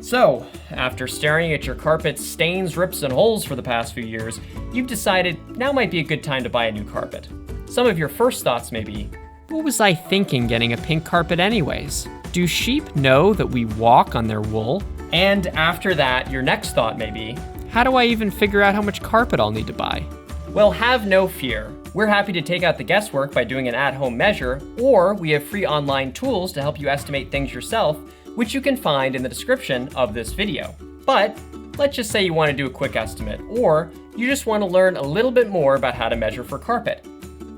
So, after staring at your carpet's stains, rips, and holes for the past few years, you've decided now might be a good time to buy a new carpet. Some of your first thoughts may be, what was I thinking getting a pink carpet anyways? Do sheep know that we walk on their wool? And after that, your next thought may be, how do I even figure out how much carpet I'll need to buy? Well, have no fear. We're happy to take out the guesswork by doing an at-home measure, or we have free online tools to help you estimate things yourself, which you can find in the description of this video. But let's just say you want to do a quick estimate, or you just want to learn a little bit more about how to measure for carpet.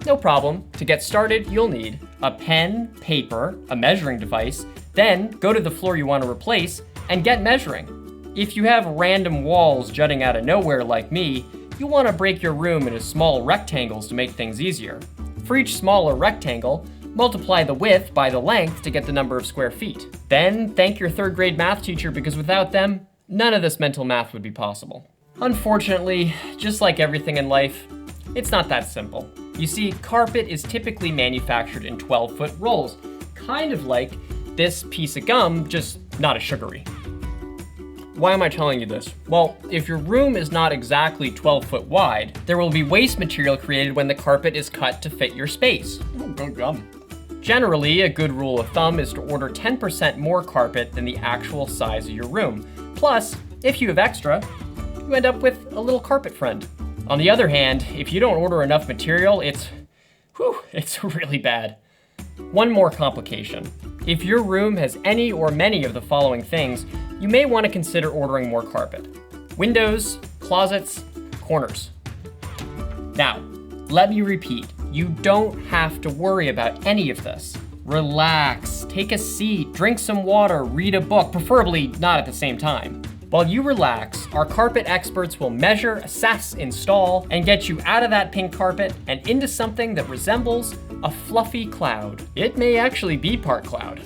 No problem. To get started, you'll need a pen, paper, a measuring device, then go to the floor you want to replace and get measuring. If you have random walls jutting out of nowhere like me, you'll want to break your room into small rectangles to make things easier. For each smaller rectangle, multiply the width by the length to get the number of square feet. Then thank your third grade math teacher, because without them, none of this mental math would be possible. Unfortunately, just like everything in life, it's not that simple. You see, carpet is typically manufactured in 12-foot rolls, kind of like this piece of gum, just not as sugary. Why am I telling you this? Well, if your room is not exactly 12 foot wide, there will be waste material created when the carpet is cut to fit your space. Generally, a good rule of thumb is to order 10% more carpet than the actual size of your room. Plus, if you have extra, you end up with a little carpet friend. On the other hand, if you don't order enough material, it's really bad. One more complication. If your room has any or many of the following things, you may want to consider ordering more carpet. Windows, closets, corners. Now, let me repeat, you don't have to worry about any of this. Relax, take a seat, drink some water, read a book, preferably not at the same time. While you relax, our carpet experts will measure, assess, install, and get you out of that pink carpet and into something that resembles a fluffy cloud. It may actually be part cloud.